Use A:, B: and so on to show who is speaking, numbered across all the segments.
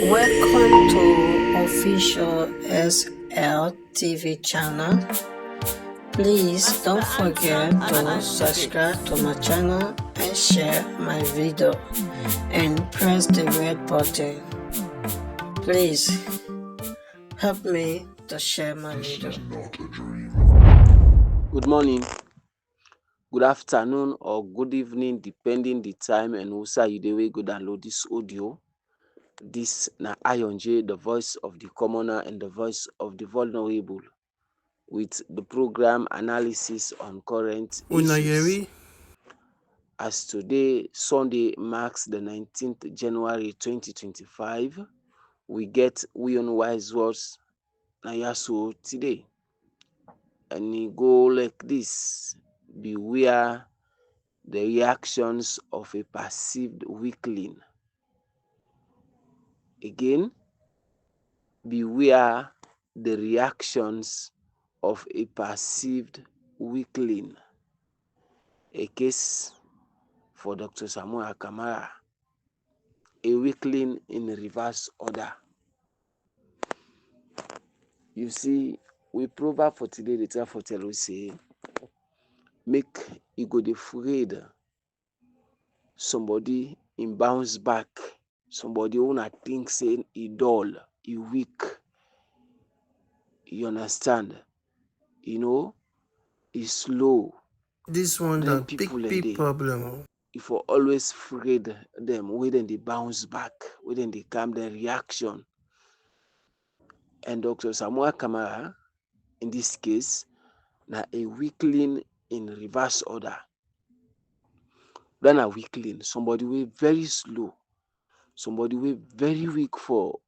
A: Welcome to official SL TV channel. Please don't forget to subscribe to my channel and share my video and press the red button. Please help me to share my video.
B: Good morning, good afternoon, or good evening, depending the time and also you dey wey go download this audio. This na Ayonje, the voice of the commoner and the voice of the vulnerable, with the program analysis on current issues. As today, Sunday, marks the 19th January 2025, we get Wion Wise Words Nayasu today. And it go like this: beware the reactions of a perceived weakling. Again, beware the reactions of a perceived weakling. A case for Dr. Samuel Kamara, a weakling in reverse order. You see, we proverb for today, the tell for tell we say, make you go dey afraid somebody in bounce back, somebody who na think say he dull, he weak. You understand? You know, he slow.
A: This one
B: Then
A: the
B: people
A: big problem.
B: if you always afraid them, where then they bounce back, where then they calm their reaction. And Dr. Samuel Kamara, in this case, na a weakling in reverse order. Then a weakling, somebody wey very slow, somebody wey very weak for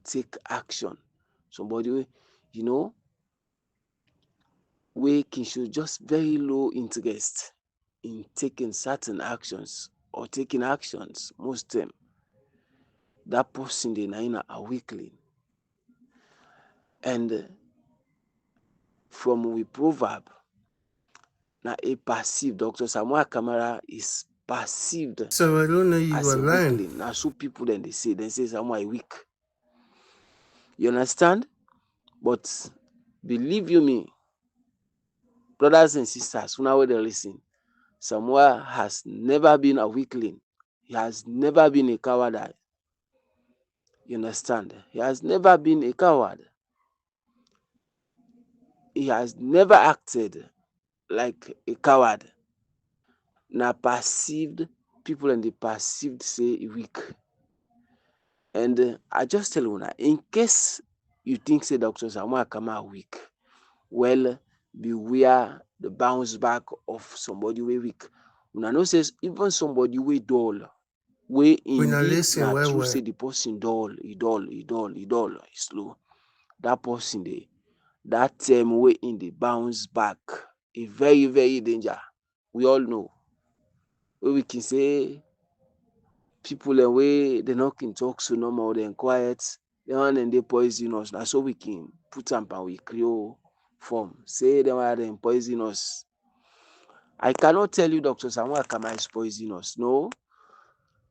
B: take action, somebody wey, you know, wey can show just very low interest in taking certain actions or taking actions most time. That person dey na a weakling. And from we proverb, na a perceived, Dr. Samuel Kamara is perceived
A: So I don't know you
B: as a weakling. Na so people then they say Samuel weak. You understand? But believe you me, brothers and sisters, who now they listen, Samuel has never been a weakling. He has never been a coward. You understand? He has never been a coward. He has never acted like a coward. Na perceived, people and they perceived say he weak. And I just tell you now, in case you think say Dr. Samuel Kamara weak, well, beware the bounce back of somebody wey weak. Una know says even somebody wey dull, wey indeed na true say the person dull, he slow. That person dey, that term wey in the bounce back, a very, very danger. We all know. Wey we can say people wey they not can talk so normal, then quiet, then they poisonous. That's so we can put am and we create form. Say them are them poisonous. I cannot tell you Dr. Samuel Kamara is poisonous. No,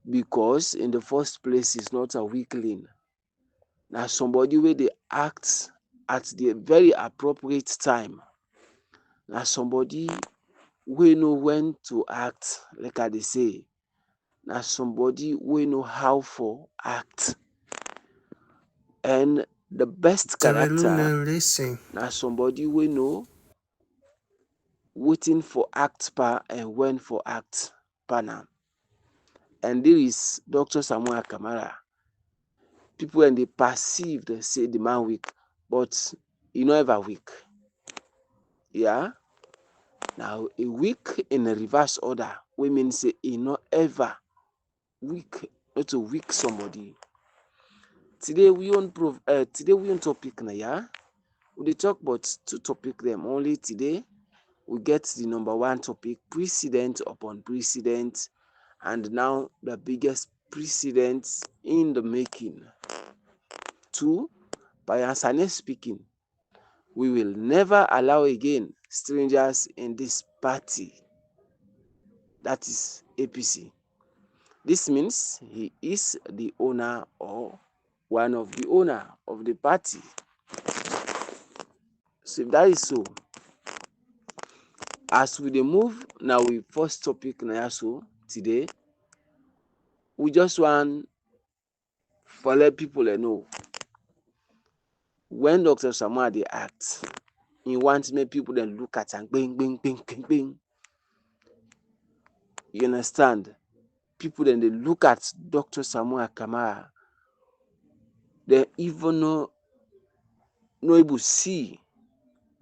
B: because in the first place he's not a weakling. Now somebody where they act at the very appropriate time. Now somebody we know when to act, like I they say. Now somebody we know how for act. And the best character, now somebody we know waiting for act pa and when for act pana. And there is Dr. Samuel Kamara. People and they perceived say the man weak, but he never weak. Yeah. Now a weak in a reverse order, we mean say he not ever weak, not to weak somebody. Today we on topic na, yeah. We talk about two topic them only today. We get the number one topic, precedent upon precedent, and now the biggest precedent in the making. Two, by Ansane speaking, we will never allow again strangers in this party. That is APC. This means he is the owner or one of the owner of the party. So if that is so, as we dey move na we first topic na so today, we just wan for let people know when Dr. Samuel dey act, he want make people dem look at am gbeng gbeng gbeng gbeng gbeng. You understand? People dem dey look at Dr. Samuel Kamara, dem even no able see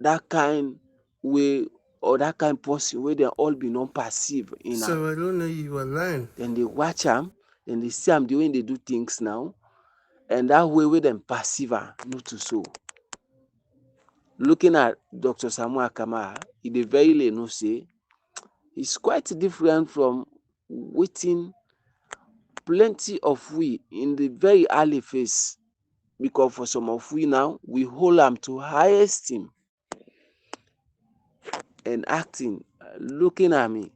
B: that kind way or that kind person wey dem all be non perceive in am.
A: So I don't know you were lying.
B: Dem dey watch am, dem dey see am the way im dey do things now, and that way wey dem perceive am no too so. Looking at Dr. Samuel Kamara, e dey very clear know say he's quite different from wetin plenty of we in the very early phase, because for some of we now we hold am to high esteem and acting. Looking at me,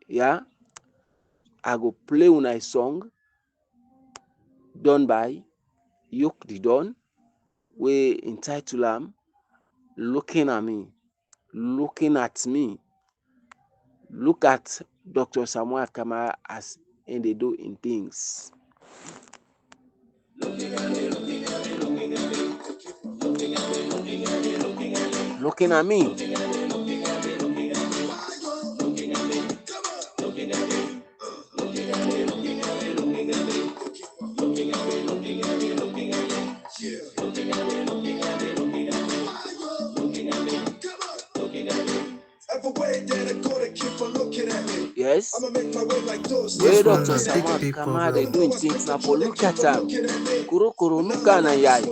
B: yeah, I go play una a song done by Yoke the Don wey entitle am Looking at Me. Looking at me. Look at Dr. Samuel Kamara as im dey do im things. Looking at me. Yes. Wey Dr. Samuel Kamara dey doing things now for look at am. Koro koro look at am yai.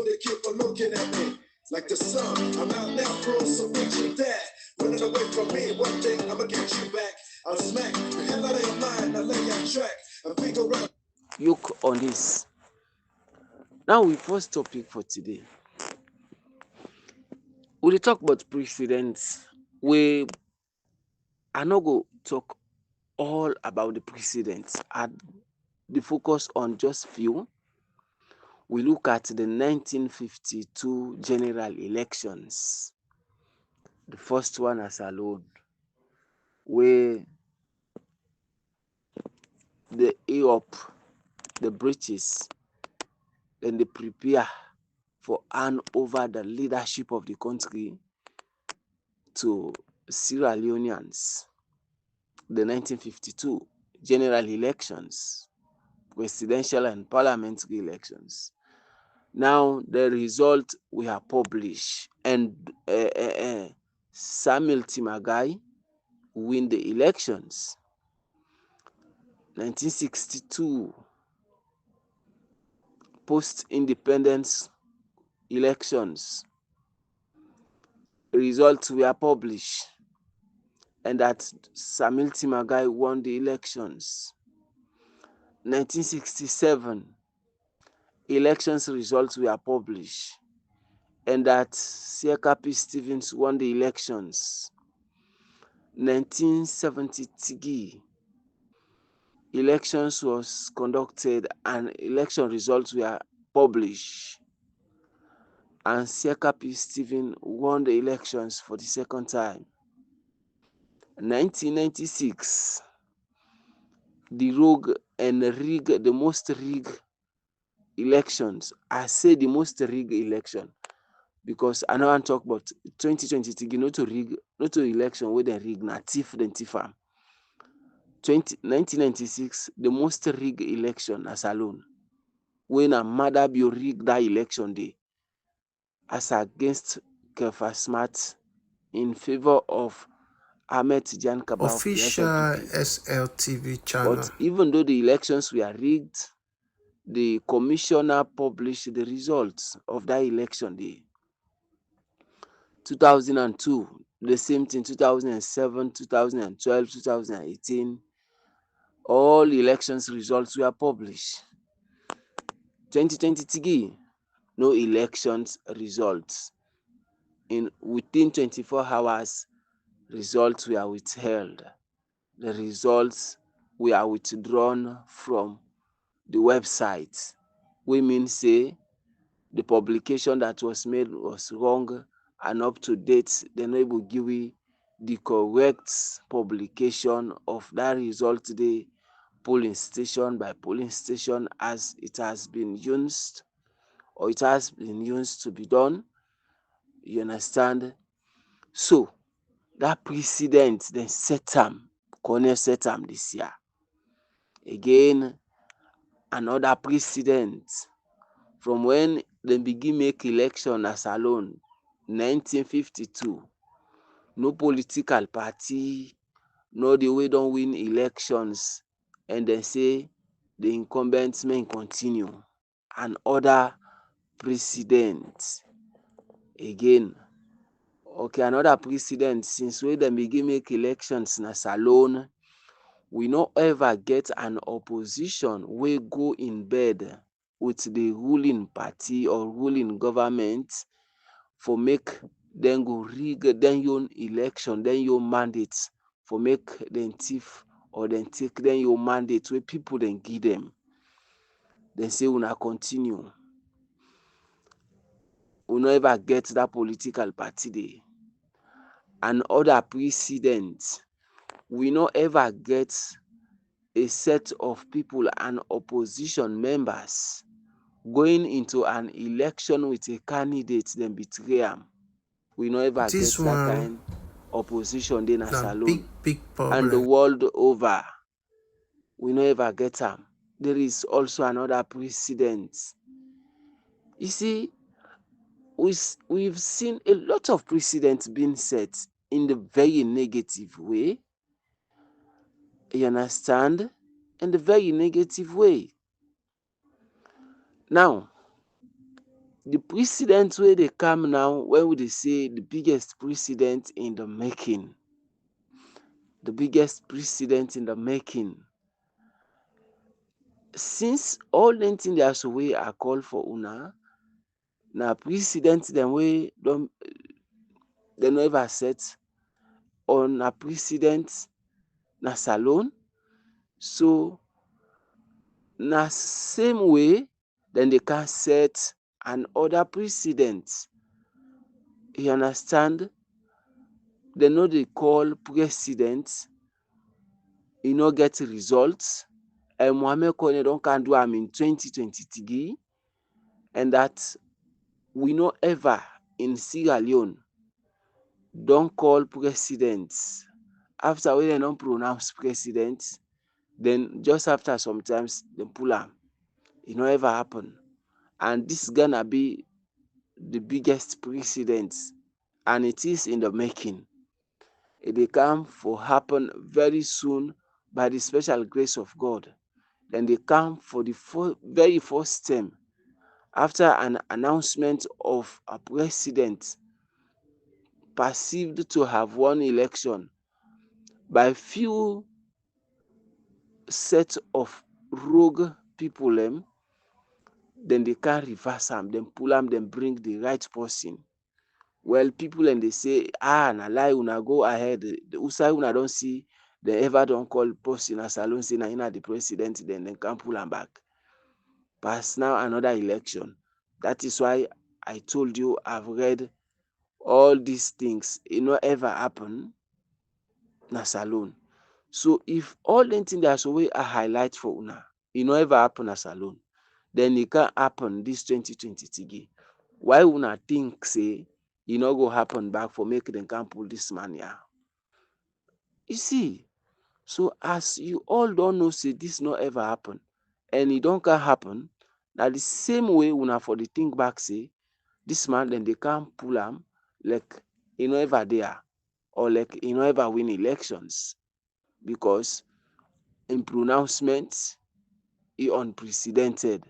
B: Like the sun, I'm out now, bro, so reach you there. Running away from me, one day I'ma get you back. I'll smack the hell out of your mind, I'll lay on track. And figure out. Yoke on this. Now we first topic for today. We dey talk about precedents wey I no go talk all about the precedents. I dey focus on just few. We look at the 1952 general elections. The first one as alone, where the Europe, the British, then they prepare for hand over the leadership of the country to Sierra Leoneans. The 1952 general elections, presidential and parliamentary elections. Now the result we have published, and Samuel Timagai win the elections. 1962 post-independence elections, results were published, and that Samuel Timagai won the elections. 1967 elections results were published, and that Siaka P. Stevens won the elections. 1970 Tigi elections was conducted and election results were published, and Siaka P. Stevens won the elections for the second time. 1996 the rogue and rigged, the most rigged elections. I say the most rigged election because I know I talk about 2020 Tigi, not to rig, not to election where they rig, na thief then thief am. 1996 the most rigged election as alone, when a mother be rigged that election day as against Kefa Smart in favor of Ahmed Tijan Kabau.
A: Official SLTV channel.
B: But even though the elections were rigged, the commissioner published the results of that election day. 2002, the same thing. 2007, 2012, 2018, all elections results were published. 2020 Tigi, no elections results. Within 24 hours, results were withheld. The results were withdrawn from the website wey mean say the publication that was made was wrong and up to date. Dem no able give we the correct publication of that result dey polling station by polling station as it has been used or it has been used to be done. You understand? So that precedent dem set am, CONEC set am this year. Again, another precedent from when dem begin make election as alone 1952. No political party no dey wey don win elections and dem say the incumbent make im continue. And other precedent again. Okay, another precedent since wey dem begin make elections na salone, we no ever get an opposition wey go in bed with the ruling party or ruling government for make dem go rig dem own election, dem own mandate for make dem thief or dem take dem own mandate wey people dem give dem. Dem say una continue. We no ever get that political party there. And other precedent, we no ever get a set of people and opposition members going into an election with a candidate dem betray am. We no ever get that kind opposition dey na salone.
C: Big problem.
B: And the world over, we no ever get am. There is also another precedent. You see, we've seen a lot of precedents being set in the very negative way. You understand? In the very negative way. Now, the precedent wey dey come now, when we dey say the biggest precedent in the making, the biggest precedent in the making, since all dem things dey as wey I call for una, na precedent dem wey don dem no ever set or na precedent na salone. So na same way dem dey can set and other precedent. You understand? Dem no dey call precedent e no get result. Mohammed Kone don can do am in 2023 and that we no ever in Sierra Leone don call precedent. After wey dem don pronounce precedent, then just after sometimes dem pull am. E no ever happen. And this gonna be the biggest precedent and it is in the making. E dey come for happen very soon by the special grace of God. Dem dey come for the very first time after an announcement of a president perceived to have won election by few set of rogue people dem dey can reverse am, dem pull am, dem bring the right person. Well, people dem dey say na lie, una go ahead. Who side una don see dem ever don call person as alone say na him na the president, then dem can pull am back. Pass now another election. That is why I told you I've read all these things. E no ever happen na salone. So if all dem things that's wey I highlight for una, e no ever happen as alone, then e can happen this 2023. Why una think say e no go happen back for make dem can pull this man here? You see, so as you all don know say this no ever happen and e don can happen, na the same way una for the think back say this man dem dey can pull am like e no ever there or like e no ever win elections because in pronouncement e unprecedented.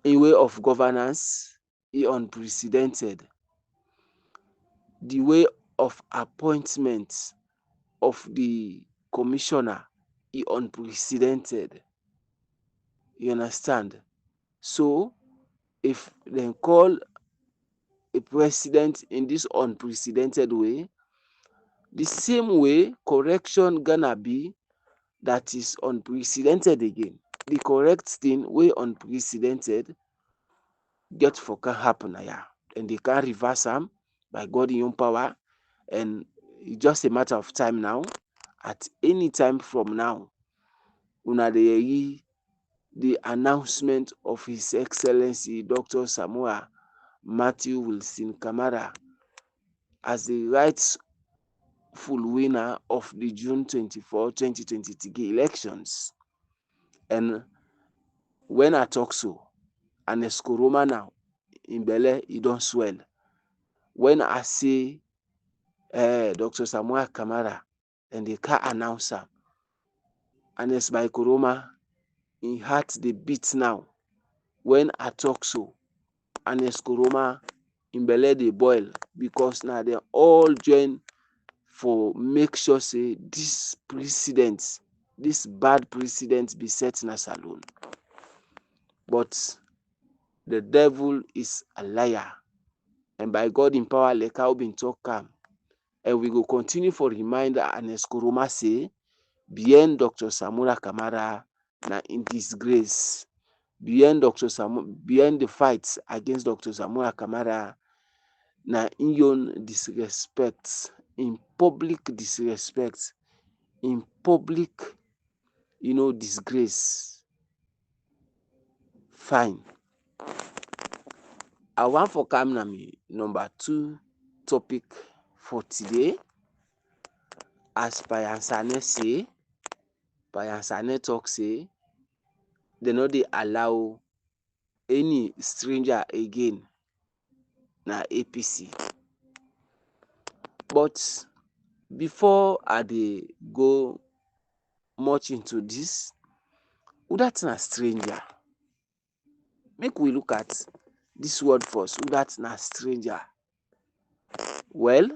B: In way of governance e unprecedented. The way of appointment of the commissioner e unprecedented. You understand? So if dem call a president in this unprecedented way, the same way correction gonna be that is unprecedented again. the correct thing wey unprecedented get for can happen na ya, and they can reverse am by God in own power, and it's just a matter of time now. At any time from now, una dey hear the announcement of His Excellency Dr. Samuel Matthew Wilson Kamara as the rightful winner of the June 24, 2023 elections. And when I talk so, Ernest Koroma now, in belle, e don swell. When I say Dr. Samuel Kamara, and they can't announce am, Ernest by Koroma, im heart dey beat now. When I talk so, Ernest Koroma, im belle dey boil, because na dem all join for make sure say this bad precedent be set na salon. But the devil is a liar, and by God in power, like how been talk am, and we go continue for remind Ernest Koroma say behind Dr. Samuel Kamara na in disgrace. Behind the fight against Dr. Samuel Kamara na in own disrespect, in public disrespect, in public disgrace. Fine. I want for come na me number 2 topic for today. As Payansane say, Payansane talk say they no dey allow any stranger again na APC. But before I dey go much into this, who that na stranger? Make we look at this word first. Who that na stranger? Well,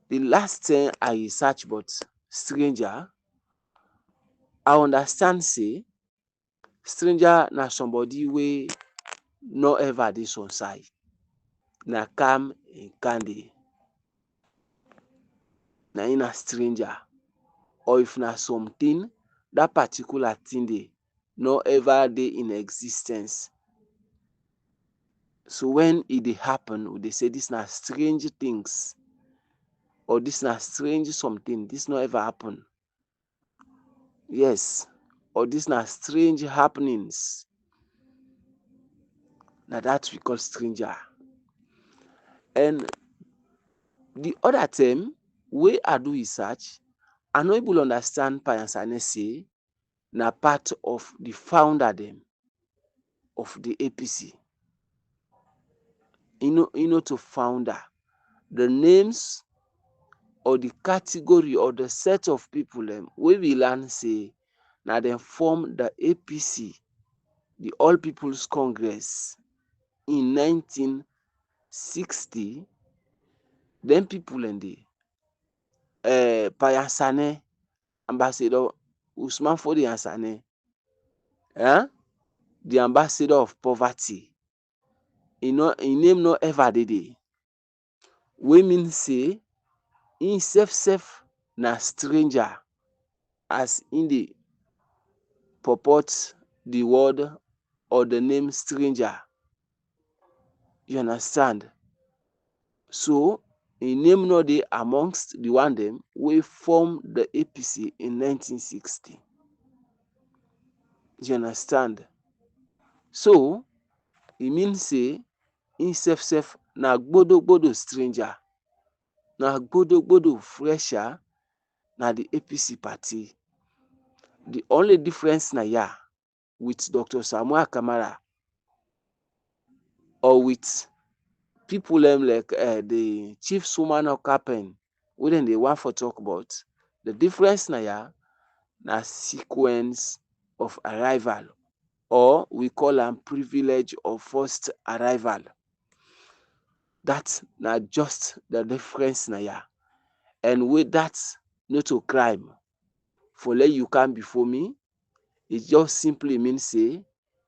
B: the last thing I search about stranger, I understand say stranger na somebody wey no ever dey some side, na calm and candy, na in a stranger. Or if na something, that particular thing dey no ever dey in existence. So when it dey happen, we dey say this na strange things, or this na strange something, this no ever happen. Yes, or this na strange happenings. Na that we call stranger. And the other term wey I do research, I no able understand Payansane say na part of the founder dem of the APC. To founder, the names or the category or the set of people wey we learn say na dem form the APC, the All People's Congress, in 1960. Dem people and the Payansane, Ambassador Usman Fodi Ansane, the ambassador of poverty, im name no ever dey there. Wey mean say im self na stranger, as im dey purport the word or the name stranger. You understand? So im name no dey amongst the one dem wey form the APC in 1960. You understand? So e mean say im self na gbodo stranger, na gbodo fresher na the APC party. The only difference na ya with Dr. Samuel Kamara, or with people like the Chief Suman Okapen, wey dem dey want for talk about. The difference na sequence of arrival, or we call am privilege of first arrival. That na just the difference na. And with that, not a crime. For let you come before me, it just simply means say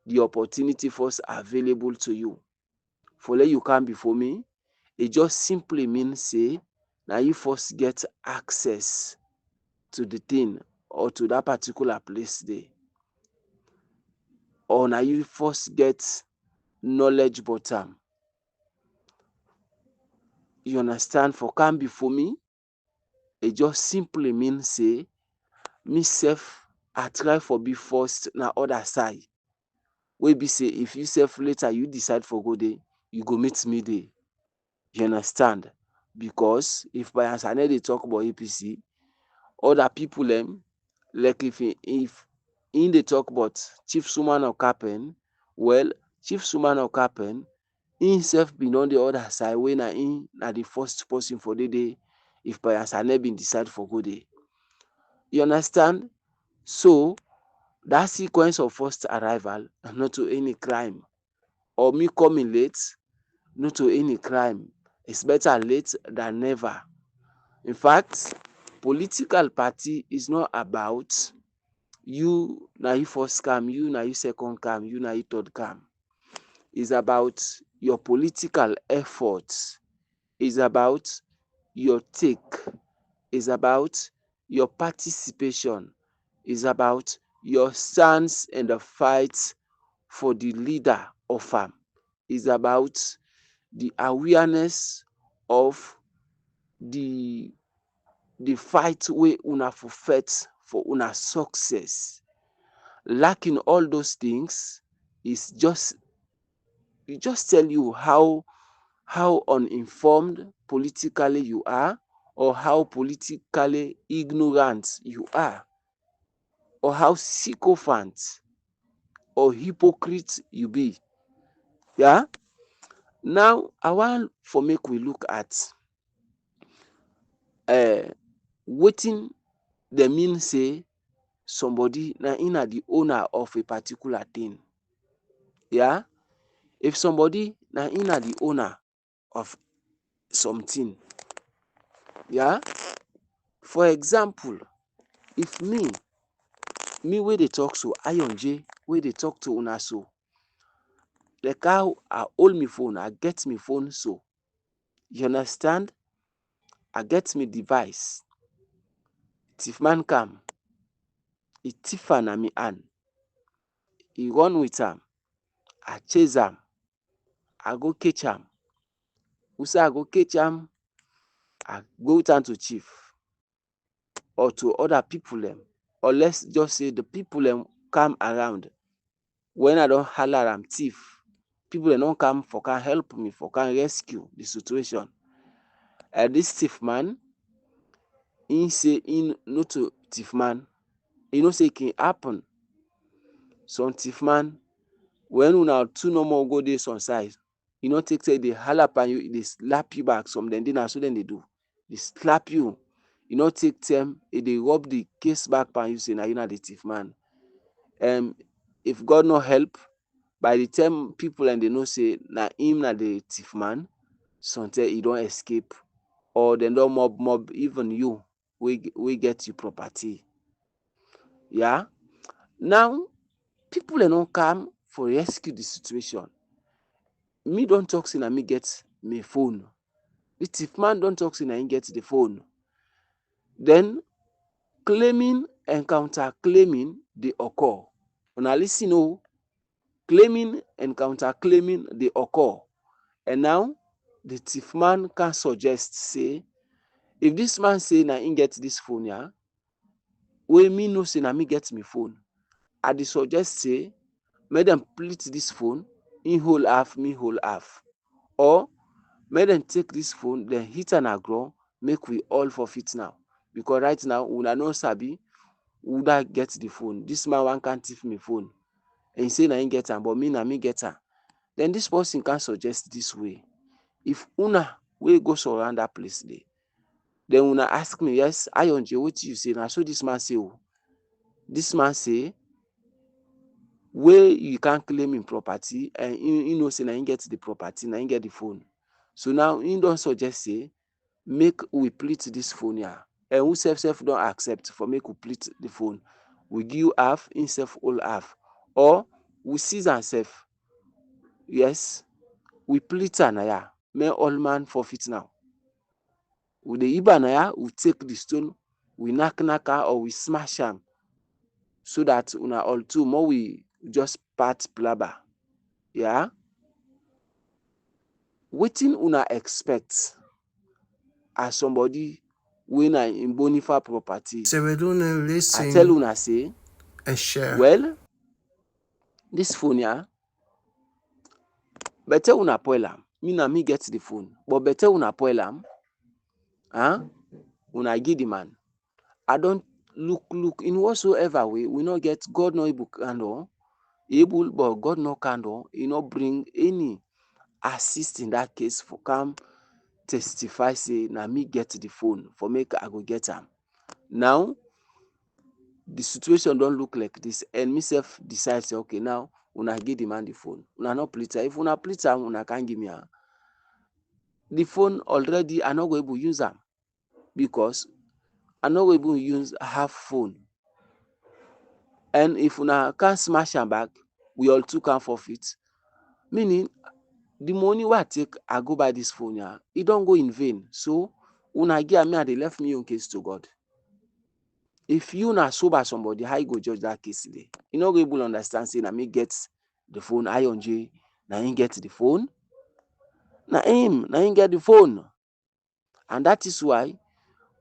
B: the opportunity first available to you. For let you come before me, it just simply means say now you first get access to the thing or to that particular place there. or na you first get knowledge about am? You understand? For can be for me, it just simply mean say me sef I try for be first na other side wey be say if you sef later you decide for go there, you go meet me there. You understand? Because if by as I no dey talk about APC, other people like if im dey talk about Chief Suman Okapen, well, Chief Suman Okapen im sef bin on the other side wey na im na the first person for dey there if by as I no bin decide for go there. You understand? So that sequence of first arrival not to any crime, or me coming late not to any crime. It's better late than never. In fact, political party is not about you na you first come, you na you second come, you na you third come. It's about your political efforts. It's about your take. It's about your participation. It's about your stance in the fight for the leader of am. It's about the awareness of the fight wey una for fight for una success. Lacking all those things is just tell you how uninformed politically you are, or how politically ignorant you are, or how sycophant or hypocrite you be. Yeah. Now I want for make we look at wetin dey mean say somebody na im na the owner of a particular thing. Yeah. If somebody na im na the owner of something, yeah. For example, if me wey dey talk so, Ayonje wey dey talk to una so, like how I hold me phone, I get me phone so. You understand? I get me device. Thief man come, he thief am na me hand. He run with am. I chase am. I go catch am. Who say I go catch am? I go with am to chief or to other people or let's just say the people come around. When I don holler am thief, people don come for can help me, for can rescue the situation. This thief man, he say he no to thief man. He know say it can happen. Some thief man, when una two no more go there some side, you know take say they holler upon you, they slap you back. Some then so then they do. They slap you. You know take them, they rub the case back upon you, say now you not the thief man. If God no help, by the time people and they know say na him na the thief man, sometimes he don't escape, or they don't mob even you we get you property. Yeah. Now people don't come for rescue the situation. Me don't talk say na me get my phone. The thief man don't talk say na him get the phone. Then claiming and counter claiming they occur. Una listen oh. Claiming and counter claiming they occur. And now the thief man can suggest say, if this man say na him get this phone, yeah, wey me know say na me get me phone, I dey suggest say make them split this phone, in whole half, me whole half. Or make them take this phone, then hit an agro, make we all forfeit now. Because right now, una no sabi who that get the phone. This man one can't thief me phone. And he say na him get am, but me na me get am. Then this person can suggest this way. If una will go surround that place there, then una ask me, yes, Ayonje, what you say? Now so this man say, oh, this man say, where you can't claim in property, and you know say na him get the property, na him get the phone. So now he don't suggest say, make we split this phone here. And who self don't accept for make we split the phone. We give you half, in self all half. Or we seize ourselves. Yes, we split anaya. May all man forfeit now. With the ibanaya, we take the stone, we knock her or we smash them, so that una all two more we just pat blabber. Yeah, wetin una expect as somebody wey na in bona fide property?
A: Sereduna,
B: I tell
A: listen
B: una say,
A: and share.
B: well, this phone here, better una spoil am. Me na me get the phone, but better una spoil am. Una give the man. I don look in whatsoever way, we no get, God no able but God no candle, e no bring any assist in that case for come testify say na me get the phone for make I go get am. Now the situation don look like this, and me sef decide say okay, now una give the man the phone. Una no please am. If una please am, una can't give me am. The phone already I no go able use am because I no go able use half phone. And if una can't smash am back, we all too can forfeit. Meaning the money wey I take I go buy this phone here, e don go in vain. So una give am, me I dey left me own case to God. If you na sober somebody, how you go judge that case today? You no go able understand say na me get the phone, Ionj na him get the phone, na him get the phone. And that is why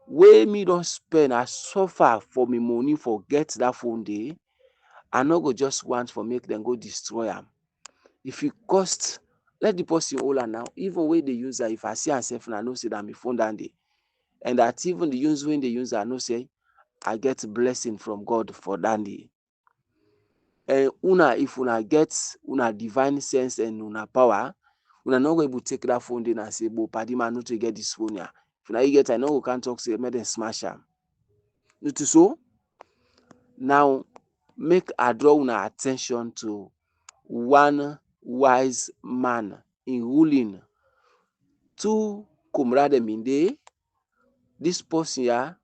B: wey me don spend, I suffer for me money for get that phone dey, I no go just want for make dem go destroy am. If e cost, let the person hold am now. Even wey dey use am, if I see am sef, na know say na my phone that day, and that even the use wey dey use am, I know say I get blessing from God for that day. Una, if una get una divine sense and una power, una no go able take that phone dey and say, "Bo, padi man, no to get this phone here." If una you get, I no go can talk say make dem smash am. No to so. Now, make I draw una attention to one wise man in ruling. Two comrade dem dey. This person here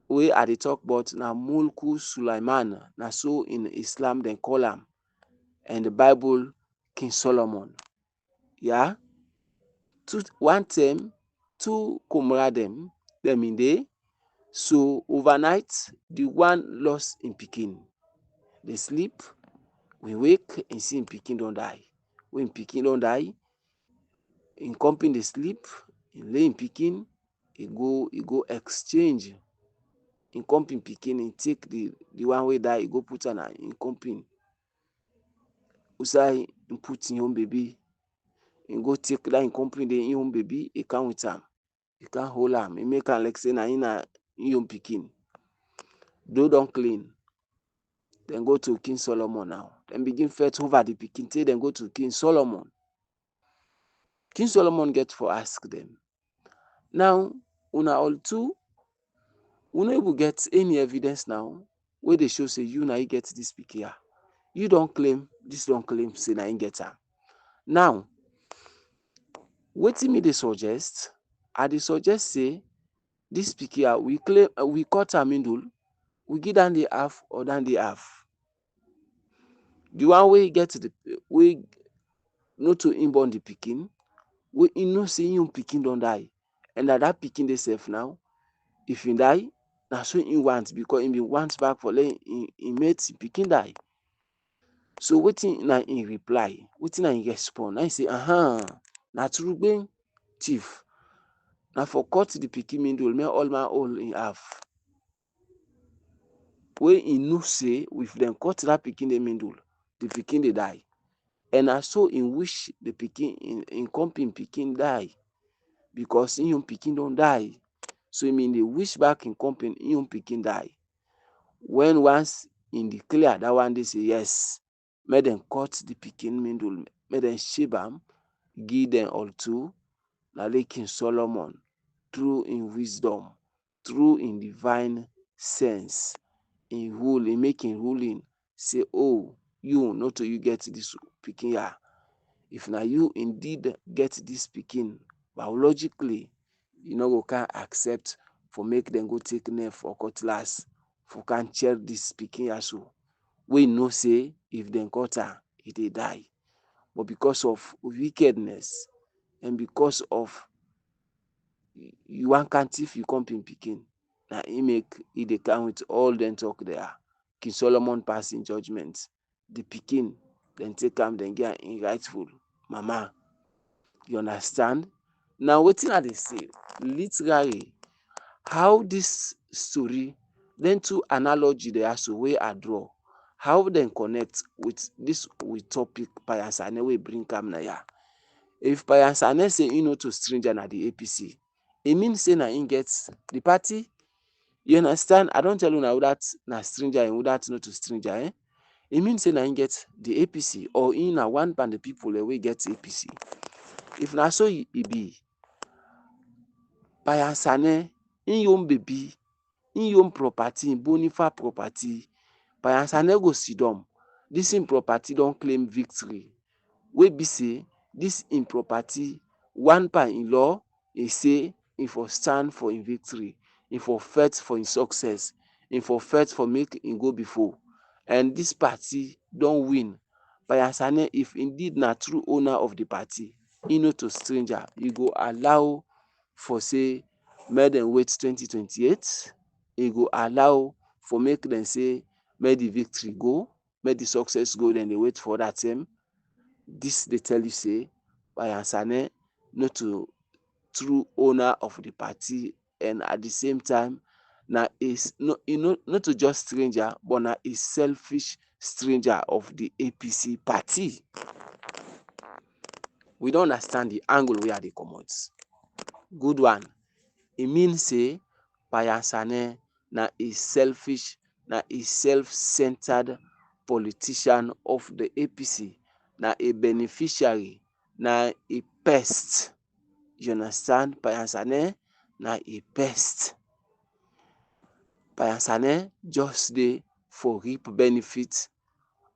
B: wey I dey talk about na Mulku Sulaiman, na so in Islam dem call am, and the Bible King Solomon. Yeah, one time, two comrade dem dey. So overnight, the one lost him pikin. Dey sleep, we wake and see him pikin don die. When him pikin don die, him company dey sleep, he lay him pikin, he go exchange him company pikin, he take the one wey die, he go put am in company. Outside him put him own baby, he go take that him company dey him own baby, he come with am, he can hold am, he make am like say na him own pikin. Door don clean, dem go to King Solomon now. Dem begin fight over the pikin till dem go to King Solomon. King Solomon get for ask dem, now una all two, we no able get any evidence now wey dey show say you na you get this pikin here. You don claim, this don claim say na him get am. Now, wetin me dey suggest? I dey suggest say this pikin here, we claim, we cut am middle, we give am the half or down the half. The one wey get the wey no to him born the pikin, wey he know say him pikin don die, and that pikin dey safe now. If he die, na so he want, because he bin want back for letting he mate pikin die. So wetin na him reply? Wetin na him respond? Na him say, na true gbe thief. Na for cut the pikin middle, make all man hold in half. Wey he know say if dem cut that pikin dey middle, the pikin dey die. And na so in wish the pikin in company pikin die, because him pikin don die. So he mean dey wish back in company him pikin die. When once in declare that one, they say yes, make dem cut the pikin middle, make dem shave am, give dem all two. Na King Solomon, through in wisdom, through in divine sense, in rule, in making ruling, say, oh, you not to you get this pikin here. If na you indeed get this pikin, biologically, you no go can accept for make them go take knife or cutlass for can check this pikin here. So we know say if dem cut her, e dey die. But because of wickedness and because of you wan can thief you company pikin, na him make e dey come with all dem talk there. King Solomon pass in judgment. the pikin dem take am dem get am im rightful mama. You understand? Now wetin I dey say literally how dis story dem two analogy dey also wey I draw how dem connect with dis we topic Pa Ansane wey bring am na ya. If Pa Ansane say im no to stranger na the APC, e mean say na im get the party. You understand? I don tell una whether na stranger and whether no to stranger. E mean say na im get the APC or im na one band of people wey get APC. If na so e be, Pa Ansane im own baby, im own property, im Bonifa property, Pa Ansane go siddon, dis im property don claim victory wey be say dis im property one pa in law e say e for stand for im victory, e for fight for im success, e for fight for make im go before and dis party don win. Pa Ansane if indeed na true owner of the party, im no to stranger, e go allow for say make dem wait 2028, e go allow for make dem say make the victory go, make the success go, dem dey wait for that term. Dis dey tell you say Pa Ansane no to true owner of the party and at the same time na no to just stranger but na a selfish stranger of the APC party. We don understand the angle wey I dey comot. Good one. E mean say Pa Ansane na a selfish, na a self-centered politician of the APC, na a beneficiary, na a pest. You understand? Pa Ansane na a pest. Pa Ansane just dey for reap benefit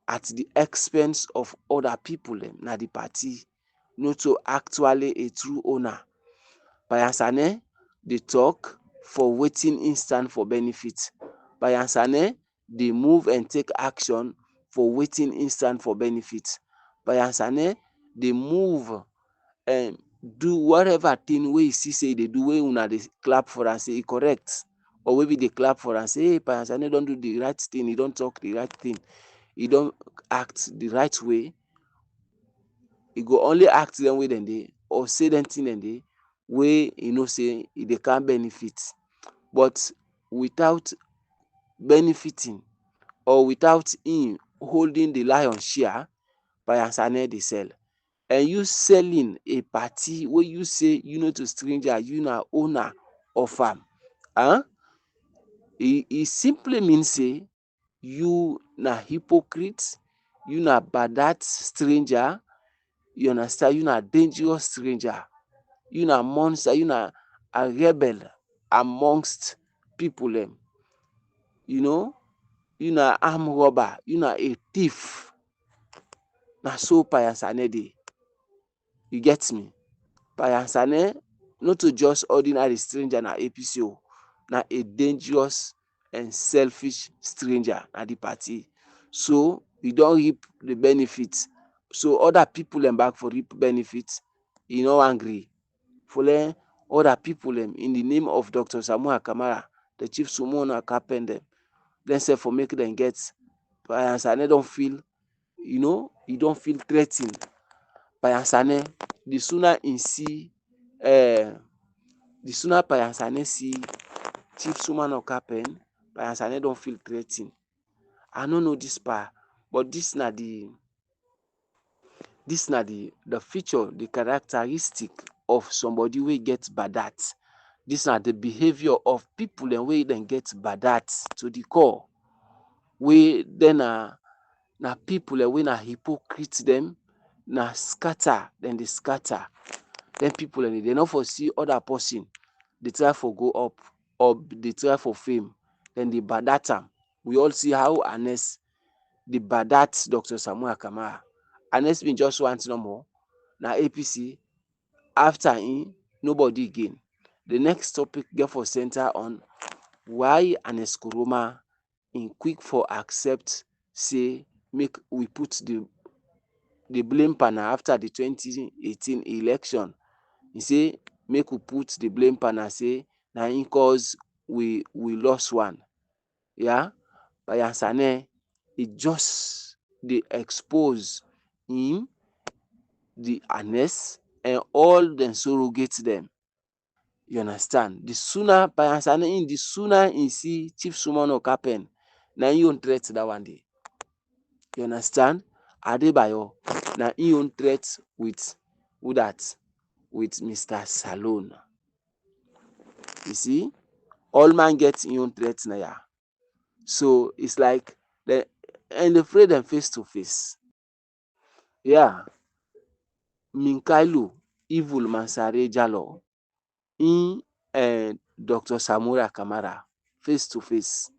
B: at the expense of other people dem, na the party, no to actually a true owner. Pa Ansane dey talk for wetin im stand for benefit. Pa Ansane dey move and take action for wetin im stand for benefit. Pa Ansane dey move and do whatever thing wey e see say e dey do wey una dey clap for am say e correct or wey we dey clap for am say Pa Ansane don do the right thing, e don talk the right thing, e don act the right way. E go only act dem way dem dey or say dem thing dem dey wey e know say e dey carry benefit but without benefiting or without im holding the lion share, Pa Ansane dey sell. And you selling a party wey you say you no to stranger, you na owner of am, e simply mean say you na hypocrite, you na bad stranger, you understand, you na dangerous stranger, you na monster, you na a rebel amongst people dem. You know, you na armed robber, you na a thief. Na so Pa Ansane dey. You get me? Pa Ansane no to just ordinary stranger na APC o, na a dangerous and selfish stranger na the party. So e don reap the benefit, so other people dem back for reap benefit, e no wan gree. Follow other people dem in the name of Dr. Samuel Kamara, the chief Sumono Akapen dem sef for make dem get. Pa Ansane don feel, you know, e don feel threa tened. Pa Ansane the sooner im see the sooner Pa Ansane see chief Sumono Akapen, Pa Ansane don feel threa tened. I no know dis part but dis na the feature, the characteristic of somebody wey get bad heart. Dis na the behaviour of people dem wey dem get bad heart to the core, wey dem na people dem wey na hypocrite dem, na scatter, dem dey scatter. Dem people dem no for see other person dey try for go up or dey try for fame, dem dey bad heart am. We all see how Ernest dey bad heart Dr. Samuel Kamara. Ernest bin just want no more na APC, after im nobody again. The next topic get for center on why Ernest Koroma im quick for accept say make we put the blame panel after the 2018 election. E say make we put the blame panel say na im cause we lost one. Yeah, Pa Ansane e just they expose him, the annex, and all them surrogate them. You understand? The sooner the sooner he see Chief Summon or Kapen, now you own threat that one day. You understand? Adebayo, now he own threat with who that? With Mr. Salone. You see? All man gets his own threat now. Yeah. So it's like and they afraid them face to face. Yeah. Minkailu, evil Mansare Jalo, in Dr. Samura Kamara, face to face.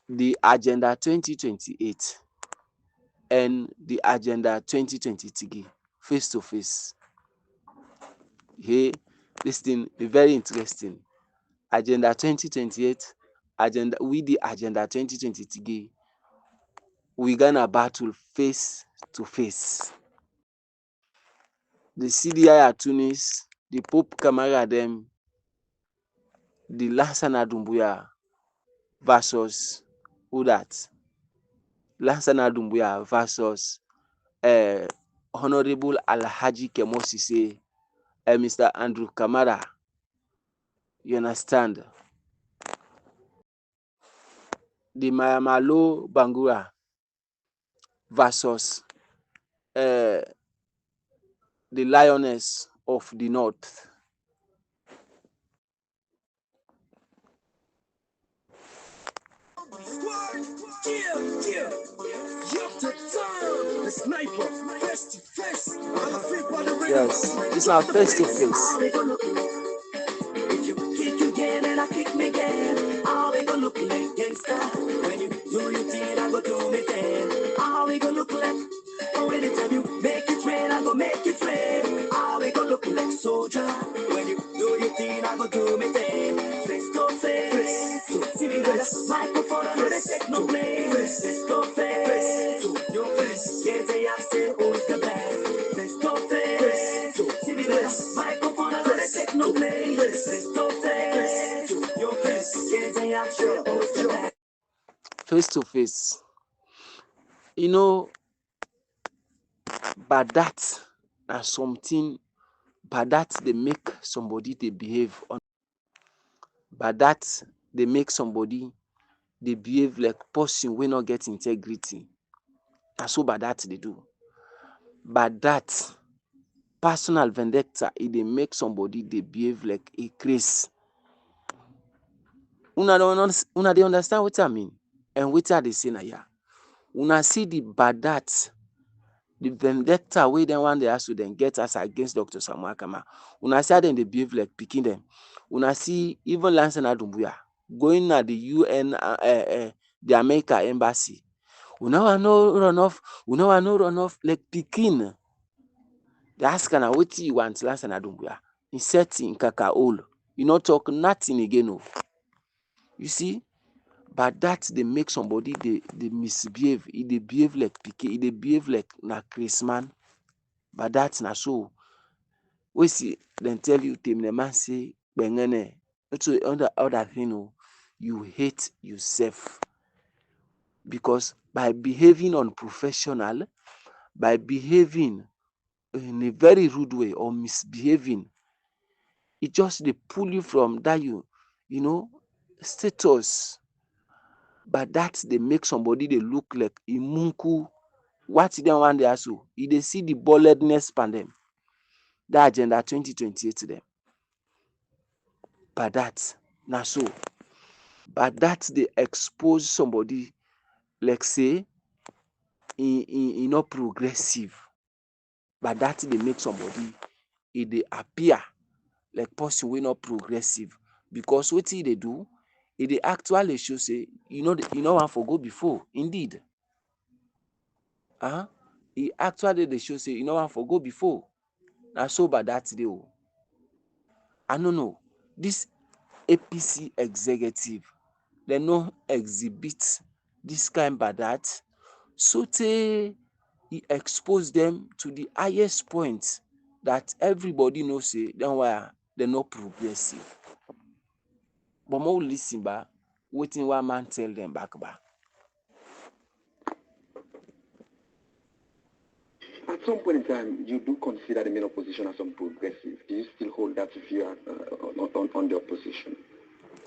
B: The Agenda 2028 and the Agenda 2023 face to face. Hey, this thing is very interesting. Agenda 2028, the Agenda 2023, we gonna battle face to face. The CDI at Tunis, the Pope Kamara them, the Lansana Doumbouya versus who that? Lansana Doumbouya versus Honorable Alhaji Kemosise, Mr. Andrew Kamara. You understand? The Mayamalo Bangura versus the Lioness of the North. Yes, it's now face to face. If you kick again and I kick me again, how we gonna look like gangsta? When you do your thing, I go do me thing. How we gonna look like? Oh, anytime you make it rain, I go make it rain. How we gonna look like soldier? When you do your thing, I go do me thing. Face to face. See me with a microphone, I don't take no blame. Face to face. Your face. Can't say I say who's the best. Face to face. See me with a microphone, I don't take no blame. Face to face. You know, but that is something, but that they make somebody they behave on. But that they make somebody they behave like person will not get integrity. And so by that they do. But that personal vendetta, it they make somebody they behave like a Chris. Una they understand what I mean? And what are they saying here? Una see the bad that the vendetta way then one they has to then get us against Dr. Samuel Kama. Una see how then they behave like picking them. Una see even Lansana Doumbouya going at the UN the America embassy. Una no run off like picking. They ask her what you want Lansana Doumbouya. Insert in kaka hole. You not talk nothing again. No. You see? But that they make somebody they misbehave, they behave like piqué, they behave like na Chris man. But that's not so. We see then tell you the man say bengene. So other thing, you hate yourself. Because by behaving unprofessional, by behaving in a very rude way or misbehaving, it just they pull you from that status. But that they make somebody they look like imunku. What they want they also, if they see the boldness pan them, that Agenda 2028 to them. But that now so. But that they expose somebody like say in not progressive. But that they make somebody if they appear like person we not progressive. Because what they do, if they actually show say, you know one for go before. Indeed. He actually they show say, you know one for go before. Now so by that day. I don't know. This APC executive, they no exhibit this kind by that. So he expose them to the highest point that everybody knows say then why they're not progressive. But more listen ba, waiting one man tell them back ba.
C: at some point in time, you do consider the main opposition as some progressive. Do you still hold that view on the opposition?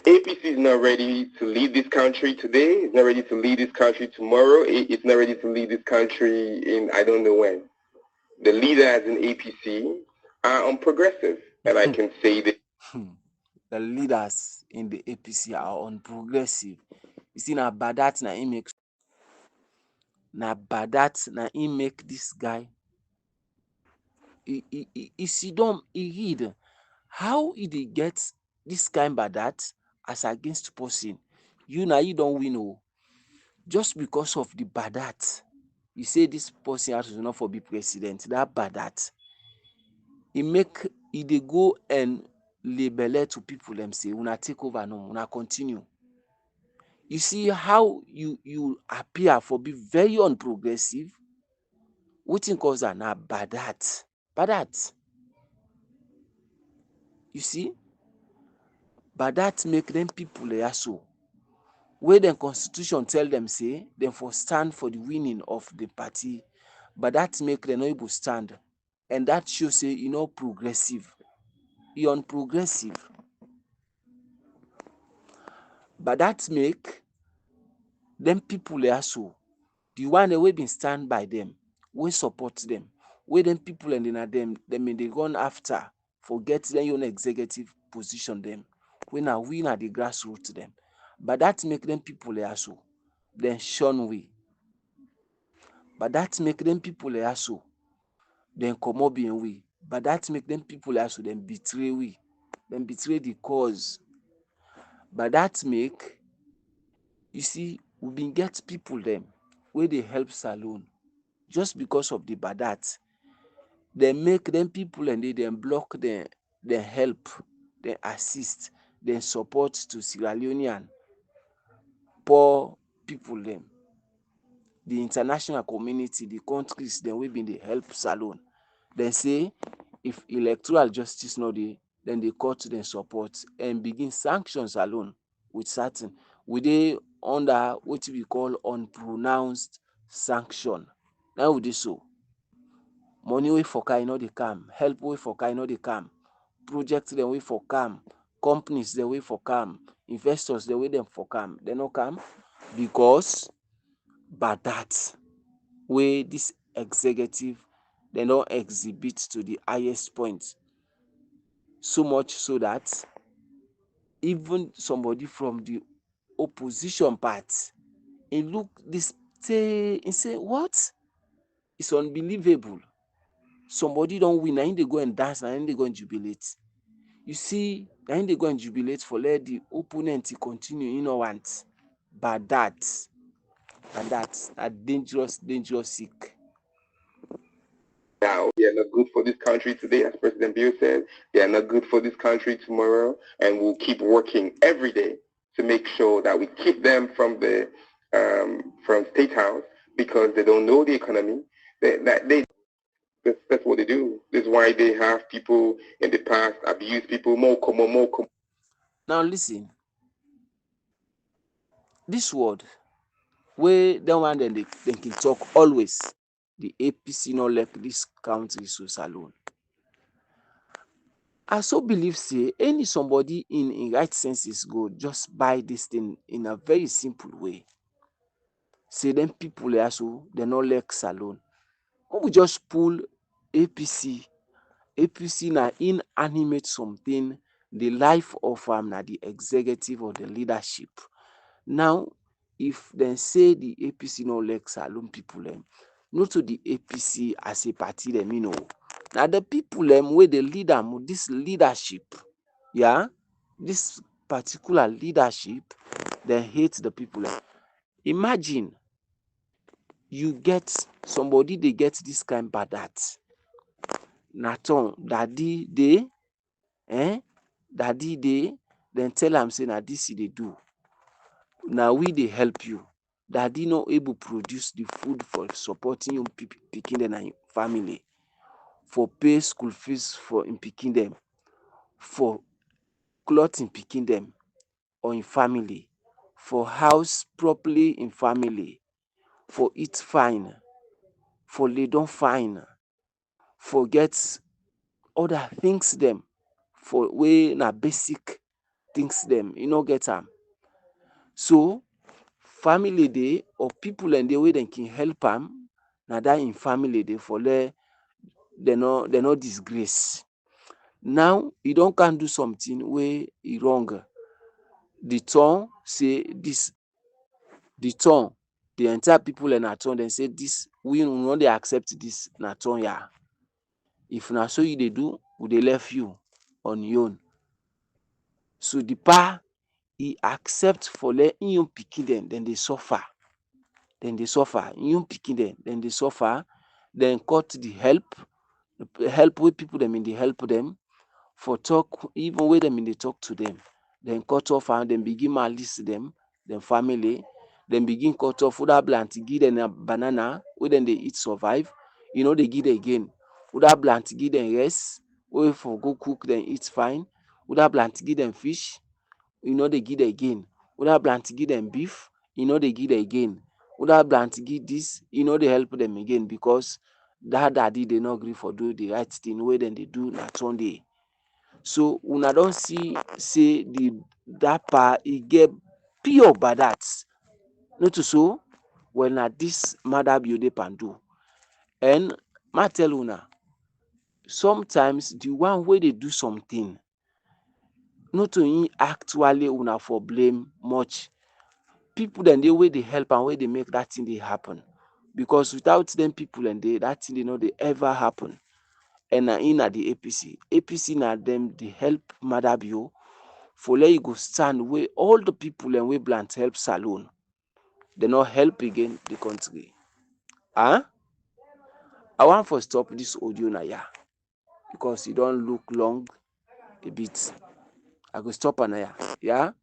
C: APC is not ready to lead this country today. It's not ready to lead this country tomorrow. It's not ready to lead this country in I don't know when. The leaders in APC are unprogressive, and I can say that
B: the leaders in the APC are unprogressive. You see, na Badat na him make this guy. He sit down, he read how he dey get this kind Badat as against person. You don't win oh, just because of the Badat. You say this person has to not for be president. That Badat, he dey go and label to people them say una take over no, una continue. You see how you appear for be very unprogressive. Wetin cause am na Badat. You see, Badat make them people so wey dem constitution tell them say dem for stand for the winning of the party, but that make dem no able stand, and that show say e no progressive, e unprogressive. But that make them people so the one wey been stand by them, wey support them, wey them people and dem dey run after for get their own executive position them, wey na we na the grassroots them. But that make them people so dem shun we. But that make them people so dem comot being we. But that make them people so dem betray we. Dem betray the cause. But that make, you see, we been get people them wey dey help Salone just because of the Badat. Dem make them people and dem block dem help, dem assist, dem support to Sierra Leonean poor people them. The international community, the countries dem wey been dey help Salone, dem say if electoral justice no dey, then dey cut dem support and begin sanction Salone with certain. We dey under wetin we call unpronounced sanction. Na we dey so. Money wey for car no dey come, help wey for car no dey come, project dem wey for come, companies dem wey for come, investors dem wey dem for come, dem no come because Badat wey this executive dem don exhibit to the highest point. So much so that even somebody from the opposition part, he look this say, he say what? It's unbelievable. Somebody don win, na him dey go and dance, na him dey go and jubilate. You see, na him dey go and jubilate for let the opponent continue, you know want. But that a dangerous sick.
C: now they are not good for this country today, as President Bill said. They are not good for this country tomorrow, and we'll keep working every day to make sure that we keep them from the from State House because they don't know the economy. That's what they do. That's why they have people in the past abuse people more common.
B: Now listen, this word wey dem one dem can talk always, the APC no like this country so Salone. I so believe say any somebody in right senses go just buy this thing in a very simple way. Say them people so they no like Salone. When we just pull APC na inanimate something, the life of na the executive or the leadership. Now, if they say the APC no like Salone people not to the APC as a party them, you know. Now the people wey they lead them, this leadership, yeah, this particular leadership, they hate the people. Imagine you get somebody they get this kind Badat. Naton, daddy they, then tell am say na this they do. Now we they help you. Daddy no able produce the food for supporting your picking them and family, for pay school fees for in picking them, for clothing picking them or in family, for house properly in family, for eat fine, for lay down fine. forget other things them for wey na basic things them, you no get am. So family dey or people dem dey wey dem can help am, na that im family dey for let dem no disgrace. Now e don come do something wey e wrong, the turn say this, the turn the entire people dem na turn dem say this, we no dey accept this na turn ya. If na so you dey do, we dey left you on your own. So the pa e accept for let im own pikin dem dey suffer, dem dey suffer, im own pikin dem dey suffer. Dem cut the help wey people dem dey help dem for talk, even wey dem dey talk to dem, dem cut off am, dem begin malice dem family, dem begin cut off. Who dat plant give dem na banana wey dem dey eat survive, e no dey give dem again. Who dat plant give dem rice wey for go cook dem eat fine. Who dat plant give dem fish, e no dey give dem again. Who dat plant give dem beef, e no dey give dem again. Who dat plant give this, e no dey help dem again because dat daddy dey no gree for do the right thing wey dem dey do na turn day. So una don see say dat pa e get pure bad heart, not to so well na this mother dey do. And ma tell una, sometimes the one wey dey do something, no to him actually una for blame much. People dem dey wey dey help am, wey dey make that thing dey happen, because without them people dem dey, that thing dey no dey ever happen. And na im na the APC na dem dey help Madabio for let you go stand wey all the people dem wey plant help Salone, dem no help again the country. I wan for stop this audio na here because e don look long a bit. I go stop am na here.